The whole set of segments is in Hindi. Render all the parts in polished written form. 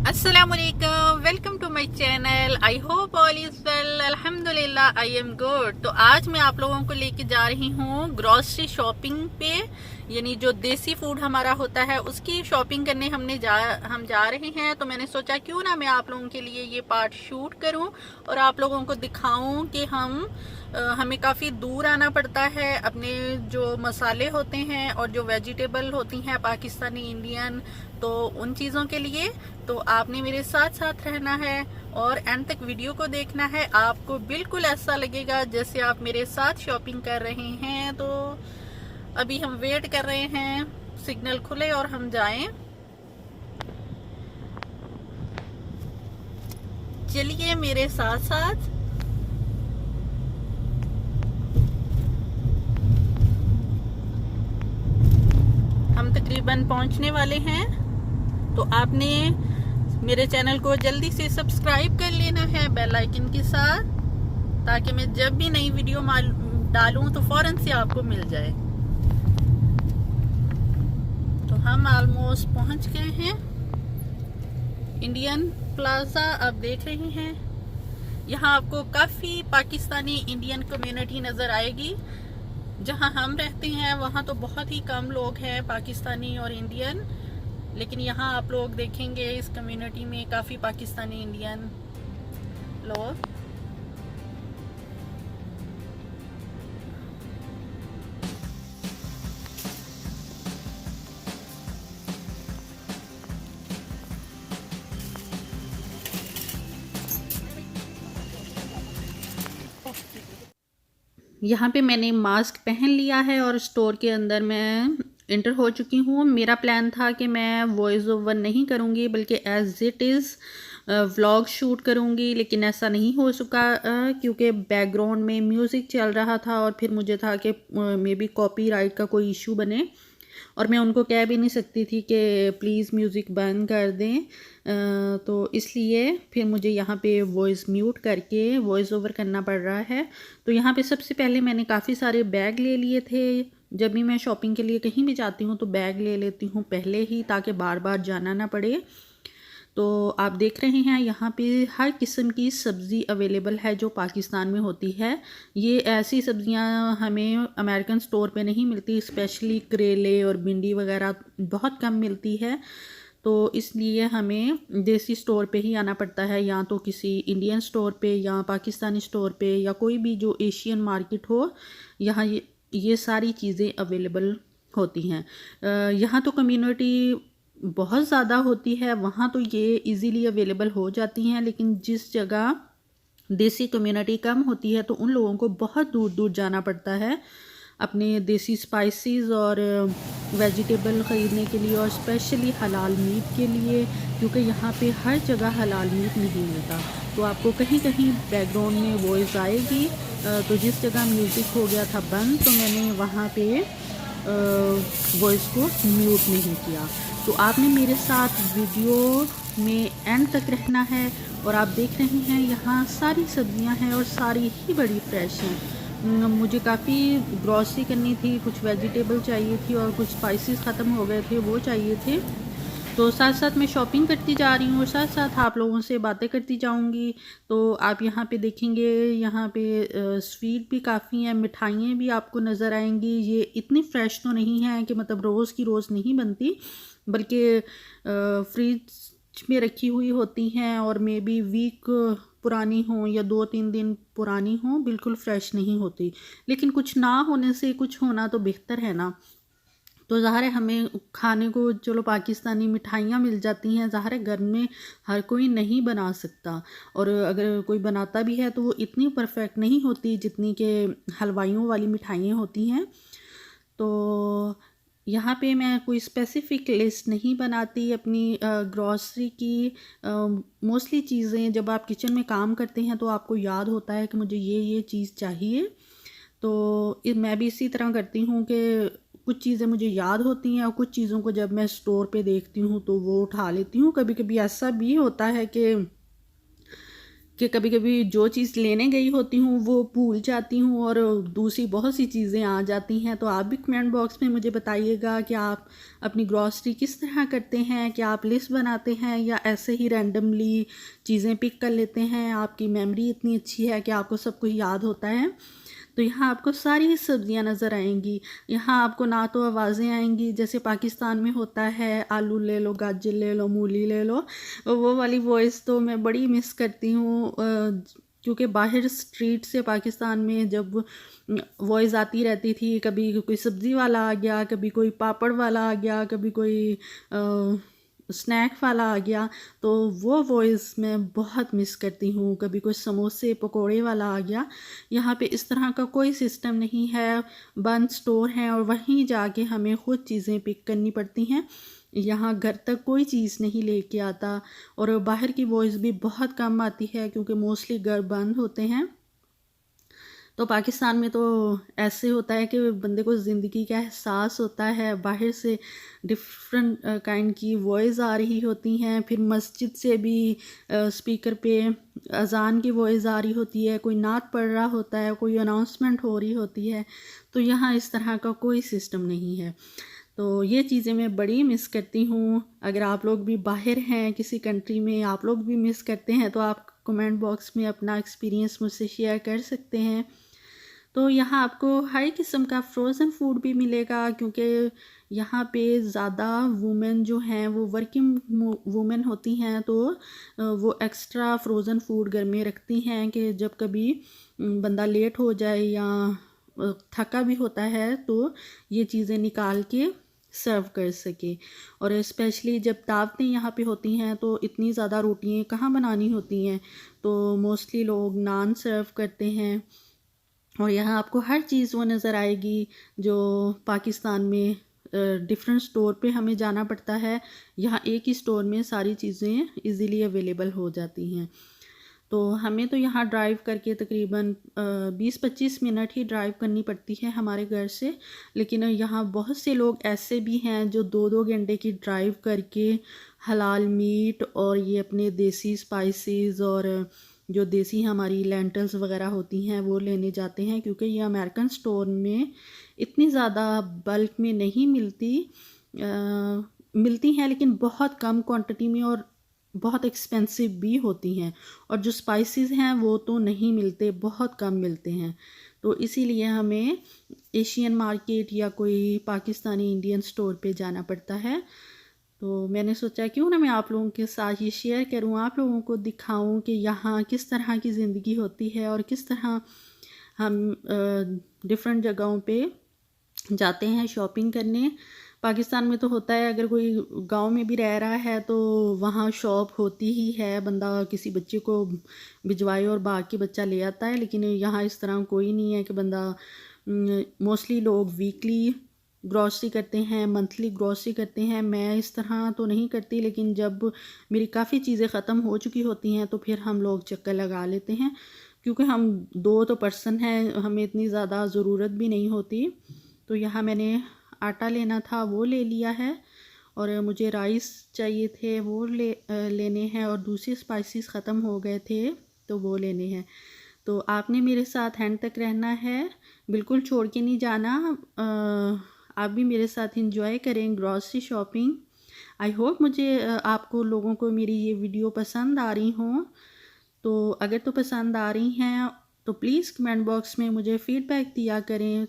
अस्सलामुअलैकुम, welcome to my channel. I hope all is well. अल्हम्दुलिल्लाह आई एम गुड। तो आज मैं आप लोगों को लेके जा रही हूँ ग्रोसरी शॉपिंग पे, यानी जो देसी फूड हमारा होता है उसकी शॉपिंग करने हम जा रहे हैं। तो मैंने सोचा क्यों ना मैं आप लोगों के लिए ये पार्ट शूट करूँ और आप लोगों को दिखाऊं कि हमें काफ़ी दूर आना पड़ता है अपने जो मसाले होते हैं और जो वेजिटेबल होती हैं पाकिस्तानी इंडियन, तो उन चीज़ों के लिए। तो आपने मेरे साथ साथ रहना है और एंड तक वीडियो को देखना है। आपको बिल्कुल ऐसा लगेगा जैसे आप मेरे साथ शॉपिंग कर रहे हैं। तो अभी हम वेट कर रहे हैं सिग्नल खुले और हम जाएं। चलिए मेरे साथ साथ। हम तकरीबन पहुंचने वाले हैं। तो आपने मेरे चैनल को जल्दी से सब्सक्राइब कर लेना है बेल आइकन के साथ, ताकि मैं जब भी नई वीडियो डालूं तो फौरन से आपको मिल जाए। तो हम ऑलमोस्ट पहुंच गए हैं इंडियन प्लाजा। आप देख रहे हैं यहाँ आपको काफ़ी पाकिस्तानी इंडियन कम्युनिटी नज़र आएगी। जहाँ हम रहते हैं वहाँ तो बहुत ही कम लोग हैं पाकिस्तानी और इंडियन, लेकिन यहाँ आप लोग देखेंगे इस कम्युनिटी में काफ़ी पाकिस्तानी इंडियन लोग। यहाँ पे मैंने मास्क पहन लिया है और स्टोर के अंदर मैं इंटर हो चुकी हूँ। मेरा प्लान था कि मैं वॉइस ओवर नहीं करूँगी बल्कि as it is vlog shoot करूँगी, लेकिन ऐसा नहीं हो सका क्योंकि बैकग्राउंड में म्यूज़िक चल रहा था और फिर मुझे था कि मे बी कॉपीराइट का कोई इशू बने, और मैं उनको कह भी नहीं सकती थी कि प्लीज़ म्यूज़िक बंद कर दें। तो इसलिए फिर मुझे यहाँ पे वॉइस म्यूट करके वॉइस ओवर करना पड़ रहा है। तो यहाँ पे सबसे पहले मैंने काफ़ी सारे बैग ले लिए थे। जब भी मैं शॉपिंग के लिए कहीं भी जाती हूँ तो बैग ले लेती हूँ पहले ही, ताकि बार बार जाना ना पड़े। तो आप देख रहे हैं यहाँ पे हर किस्म की सब्ज़ी अवेलेबल है जो पाकिस्तान में होती है। ये ऐसी सब्ज़ियाँ हमें अमेरिकन स्टोर पे नहीं मिलती, स्पेशली करेले और भिंडी वगैरह बहुत कम मिलती है। तो इसलिए हमें देसी स्टोर पे ही आना पड़ता है, या तो किसी इंडियन स्टोर पे या पाकिस्तानी स्टोर पे या कोई भी जो एशियन मार्केट हो। यहाँ ये सारी चीज़ें अवेलेबल होती हैं। यहाँ तो कम्युनिटी बहुत ज़्यादा होती है, वहाँ तो ये इजीली अवेलेबल हो जाती हैं, लेकिन जिस जगह देसी कम्युनिटी कम होती है तो उन लोगों को बहुत दूर दूर जाना पड़ता है अपने देसी स्पाइसेस और वेजिटेबल ख़रीदने के लिए, और स्पेशली हलाल मीट के लिए, क्योंकि यहाँ पे हर जगह हलाल मीट नहीं मिलता। तो आपको कहीं कहीं बैकग्राउंड में वॉइस आएगी। तो जिस जगह म्यूज़िक हो गया था बंद तो मैंने वहाँ पे वॉइस को म्यूट नहीं किया। तो आपने मेरे साथ वीडियो में एंड तक रहना है। और आप देख रहे हैं यहाँ सारी सब्जियां हैं और सारी ही बड़ी फ्रेश हैं। मुझे काफ़ी ग्रॉसरी करनी थी, कुछ वेजिटेबल चाहिए थी और कुछ स्पाइसेस ख़त्म हो गए थे, वो चाहिए थे। तो साथ साथ मैं शॉपिंग करती जा रही हूँ और साथ साथ आप लोगों से बातें करती जाऊँगी। तो आप यहाँ पे देखेंगे यहाँ पे स्वीट भी काफ़ी हैं, मिठाइयाँ भी आपको नज़र आएंगी। ये इतनी फ्रेश तो नहीं है कि मतलब रोज़ की रोज़ नहीं बनती, बल्कि फ्रिज में रखी हुई होती हैं और मे बी वीक पुरानी हो या 2-3 दिन पुरानी हो, बिल्कुल फ्रेश नहीं होती। लेकिन कुछ ना होने से कुछ होना तो बेहतर है ना। तो ज़ाहिर है हमें खाने को चलो पाकिस्तानी मिठाइयाँ मिल जाती हैं, ज़ाहिर है घर में हर कोई नहीं बना सकता, और अगर कोई बनाता भी है तो वो इतनी परफेक्ट नहीं होती जितनी के हलवाइयों वाली मिठाइयाँ होती हैं। तो यहाँ पे मैं कोई स्पेसिफ़िक लिस्ट नहीं बनाती अपनी ग्रॉसरी की। मोस्टली चीज़ें जब आप किचन में काम करते हैं तो आपको याद होता है कि मुझे ये चीज़ चाहिए। तो मैं भी इसी तरह करती हूँ कि कुछ चीज़ें मुझे याद होती हैं और कुछ चीज़ों को जब मैं स्टोर पे देखती हूँ तो वो उठा लेती हूँ। कभी कभी ऐसा भी होता है कि कि कभी कभी जो चीज़ लेने गई होती हूँ वो भूल जाती हूँ और दूसरी बहुत सी चीज़ें आ जाती हैं। तो आप भी कमेंट बॉक्स में मुझे बताइएगा कि आप अपनी ग्रॉसरी किस तरह करते हैं, क्या आप लिस्ट बनाते हैं या ऐसे ही रैंडमली चीज़ें पिक कर लेते हैं। आपकी मेमोरी इतनी अच्छी है कि आपको सब कुछ याद होता है। तो यहाँ आपको सारी सब्जियां नज़र आएंगी। यहाँ आपको ना तो आवाज़ें आएंगी जैसे पाकिस्तान में होता है आलू ले लो, गाजर ले लो, मूली ले लो, वो वाली वॉइस तो मैं बड़ी मिस करती हूँ। क्योंकि बाहर स्ट्रीट से पाकिस्तान में जब वॉइस आती रहती थी, कभी कोई सब्ज़ी वाला आ गया, कभी कोई पापड़ वाला आ गया, कभी कोई स्नैक वाला आ गया, तो वो वॉइस मैं बहुत मिस करती हूँ। कभी कोई समोसे पकोड़े वाला आ गया। यहाँ पे इस तरह का कोई सिस्टम नहीं है, बंद स्टोर हैं और वहीं जाके हमें ख़ुद चीज़ें पिक करनी पड़ती हैं। यहाँ घर तक कोई चीज़ नहीं लेके आता और बाहर की वॉइस भी बहुत कम आती है क्योंकि मोस्टली घर बंद होते हैं। तो पाकिस्तान में तो ऐसे होता है कि बंदे को ज़िंदगी का एहसास होता है, बाहर से डिफरेंट काइंड की वॉइस आ रही होती हैं। फिर मस्जिद से भी स्पीकर पे अज़ान की वॉइस आ रही होती है, कोई नात पढ़ रहा होता है, कोई अनाउंसमेंट हो रही होती है। तो यहाँ इस तरह का कोई सिस्टम नहीं है। तो ये चीज़ें मैं बड़ी मिस करती हूँ। अगर आप लोग भी बाहर हैं किसी कंट्री में, आप लोग भी मिस करते हैं, तो आप कमेंट बॉक्स में अपना एक्सपीरियंस मुझसे शेयर कर सकते हैं। तो यहाँ आपको हर किस्म का फ्रोज़न फूड भी मिलेगा क्योंकि यहाँ पे ज़्यादा वुमेन जो हैं वो वर्किंग वुमेन होती हैं, तो वो एक्स्ट्रा फ्रोज़न फूड घर में रखती हैं कि जब कभी बंदा लेट हो जाए या थका भी होता है तो ये चीज़ें निकाल के सर्व कर सके। और स्पेशली जब दावतें यहाँ पे होती हैं तो इतनी ज़्यादा रोटियाँ कहाँ बनानी होती हैं, तो मोस्टली लोग नान सर्व करते हैं। और यहाँ आपको हर चीज़ वो नज़र आएगी जो पाकिस्तान में डिफरेंट स्टोर पे हमें जाना पड़ता है, यहाँ एक ही स्टोर में सारी चीज़ें इजीली अवेलेबल हो जाती हैं। तो हमें तो यहाँ ड्राइव करके तकरीबन 20-25 मिनट ही ड्राइव करनी पड़ती है हमारे घर से। लेकिन यहाँ बहुत से लोग ऐसे भी हैं जो 2-2 घंटे की ड्राइव करके हलाल मीट और ये अपने देसी स्पाइसेस और जो देसी हमारी लेंटल्स वगैरह होती हैं वो लेने जाते हैं, क्योंकि ये अमेरिकन स्टोर में इतनी ज़्यादा बल्क में नहीं मिलती हैं, लेकिन बहुत कम क्वांटिटी में और बहुत एक्सपेंसिव भी होती हैं। और जो स्पाइसेस हैं वो तो नहीं मिलते, बहुत कम मिलते हैं। तो इसीलिए हमें एशियन मार्केट या कोई पाकिस्तानी इंडियन स्टोर पे जाना पड़ता है। तो मैंने सोचा क्यों ना मैं आप लोगों के साथ ये शेयर करूं, आप लोगों को दिखाऊं कि यहाँ किस तरह की ज़िंदगी होती है और किस तरह हम डिफरेंट जगहों पे जाते हैं शॉपिंग करने। पाकिस्तान में तो होता है अगर कोई गांव में भी रह रहा है तो वहाँ शॉप होती ही है, बंदा किसी बच्चे को भिजवाए और भाग के बच्चा ले आता है। लेकिन यहाँ इस तरह कोई नहीं है कि बंदा मोस्टली लोग वीकली ग्रॉसरी करते हैं, मंथली ग्रॉसरी करते हैं। मैं इस तरह तो नहीं करती, लेकिन जब मेरी काफ़ी चीज़ें ख़त्म हो चुकी होती हैं तो फिर हम लोग चक्कर लगा लेते हैं, क्योंकि हम 2 तो पर्सन हैं, हमें इतनी ज़्यादा ज़रूरत भी नहीं होती। तो यहाँ मैंने आटा लेना था वो ले लिया है और मुझे राइस चाहिए थे वो लेने हैं और दूसरे स्पाइसेस ख़त्म हो गए थे तो वो लेने हैं। तो आपने मेरे साथ एंड तक रहना है, बिल्कुल छोड़ के नहीं जाना। आप भी मेरे साथ इंजॉय करें ग्रॉसरी शॉपिंग। आई होप मुझे आपको लोगों को मेरी ये वीडियो पसंद आ रही हों। तो अगर तो पसंद आ रही हैं तो प्लीज़ कमेंट बॉक्स में मुझे फ़ीडबैक दिया करें,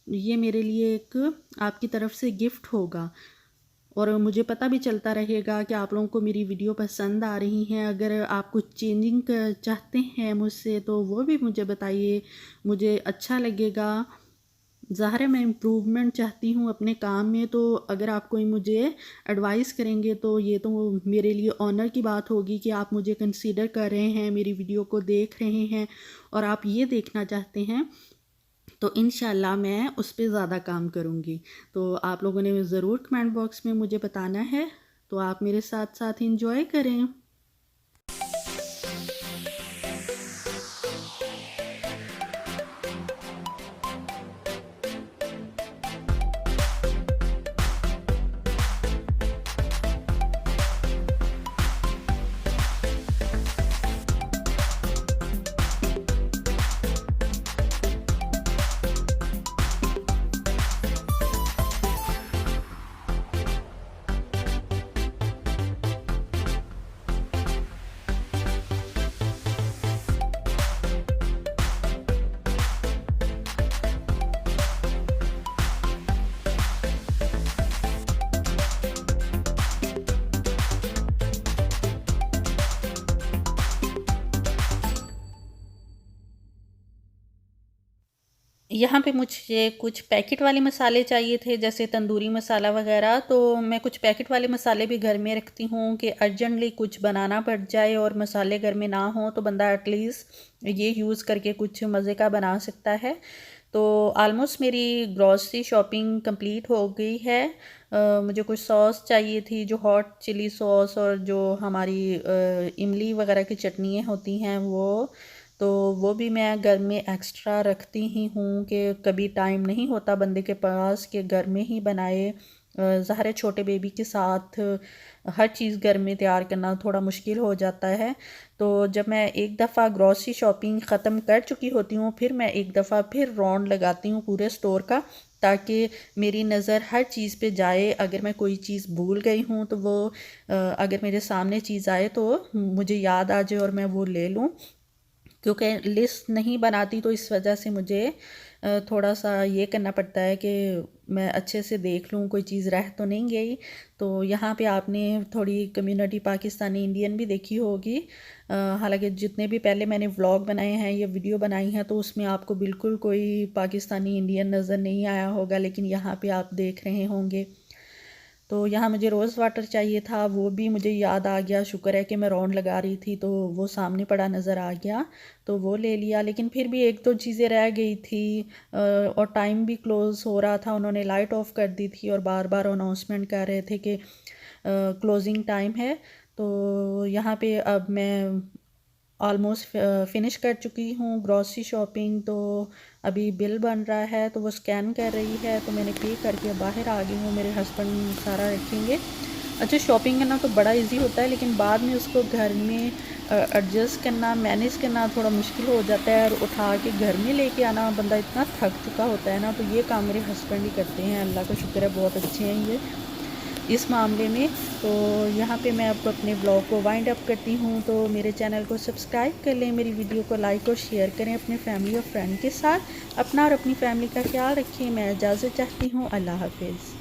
ये मेरे लिए एक आपकी तरफ से गिफ्ट होगा और मुझे पता भी चलता रहेगा कि आप लोगों को मेरी वीडियो पसंद आ रही हैं। अगर आप कुछ चेंजिंग चाहते हैं मुझसे तो वो भी मुझे बताइए, मुझे अच्छा लगेगा। ज़ाहिर है मैं इम्प्रूवमेंट चाहती हूँ अपने काम में, तो अगर आप कोई मुझे एडवाइस करेंगे तो ये तो मेरे लिए ऑनर की बात होगी कि आप मुझे कंसीडर कर रहे हैं, मेरी वीडियो को देख रहे हैं और आप ये देखना चाहते हैं, तो इंशाल्लाह मैं उस पर ज़्यादा काम करूँगी। तो आप लोगों ने ज़रूर कमेंट बॉक्स में मुझे बताना है। तो आप मेरे साथ साथ इंजॉय करें। यहाँ पे मुझे कुछ पैकेट वाले मसाले चाहिए थे, जैसे तंदूरी मसाला वगैरह। तो मैं कुछ पैकेट वाले मसाले भी घर में रखती हूँ कि अर्जेंटली कुछ बनाना पड़ जाए और मसाले घर में ना हो तो बंदा एटलीस्ट ये यूज़ करके कुछ मज़े का बना सकता है। तो आलमोस्ट मेरी ग्रॉसरी शॉपिंग कंप्लीट हो गई है। मुझे कुछ सॉस चाहिए थी, जो हॉट चिली सॉस और जो हमारी इमली वगैरह की चटनियाँ होती हैं तो वो भी मैं घर में एक्स्ट्रा रखती ही हूँ कि कभी टाइम नहीं होता बंदे के पास कि घर में ही बनाए। ज़ाहिर है छोटे बेबी के साथ हर चीज़ घर में तैयार करना थोड़ा मुश्किल हो जाता है। तो जब मैं एक दफ़ा ग्रॉसरी शॉपिंग ख़त्म कर चुकी होती हूँ, फिर मैं एक दफ़ा फिर राउंड लगाती हूँ पूरे स्टोर का, ताकि मेरी नज़र हर चीज़ पे जाए। अगर मैं कोई चीज़ भूल गई हूँ तो वो अगर मेरे सामने चीज़ आए तो मुझे याद आ जाए और मैं वो ले लूँ। क्योंकि लिस्ट नहीं बनाती तो इस वजह से मुझे थोड़ा सा ये करना पड़ता है कि मैं अच्छे से देख लूँ कोई चीज़ रह तो नहीं गई। तो यहाँ पे आपने थोड़ी कम्युनिटी पाकिस्तानी इंडियन भी देखी होगी। हालांकि जितने भी पहले मैंने व्लॉग बनाए हैं या वीडियो बनाई हैं तो उसमें आपको बिल्कुल कोई पाकिस्तानी इंडियन नज़र नहीं आया होगा, लेकिन यहाँ पे आप देख रहे होंगे। तो यहाँ मुझे रोज़ वाटर चाहिए था, वो भी मुझे याद आ गया। शुक्र है कि मैं राउंड लगा रही थी तो वो सामने पड़ा नज़र आ गया, तो वो ले लिया। लेकिन फिर भी एक दो चीज़ें रह गई थी और टाइम भी क्लोज़ हो रहा था। उन्होंने लाइट ऑफ कर दी थी और बार बार अनाउंसमेंट कर रहे थे कि क्लोजिंग टाइम है। तो यहाँ पे अब मैं ऑलमोस्ट फिनिश कर चुकी हूँ ग्रॉसरी शॉपिंग। तो अभी बिल बन रहा है तो वो स्कैन कर रही है, तो मैंने पे करके बाहर आ गई हूँ। मेरे हस्बैंड सारा रखेंगे। अच्छा, शॉपिंग करना तो बड़ा इजी होता है, लेकिन बाद में उसको घर में एडजस्ट करना, मैनेज करना थोड़ा मुश्किल हो जाता है। और उठा के घर में लेके आना, बंदा इतना थक चुका होता है ना। तो ये काम मेरे हस्बैंड ही करते हैं, अल्लाह का शुक्र है, बहुत अच्छे हैं ये इस मामले में। तो यहाँ पे मैं आपको अपने ब्लॉग को वाइंड अप करती हूँ। तो मेरे चैनल को सब्सक्राइब कर लें, मेरी वीडियो को लाइक और शेयर करें अपने फैमिली और फ्रेंड के साथ। अपना और अपनी फैमिली का ख्याल रखें। मैं इजाज़त चाहती हूँ। अल्लाह हाफिज़।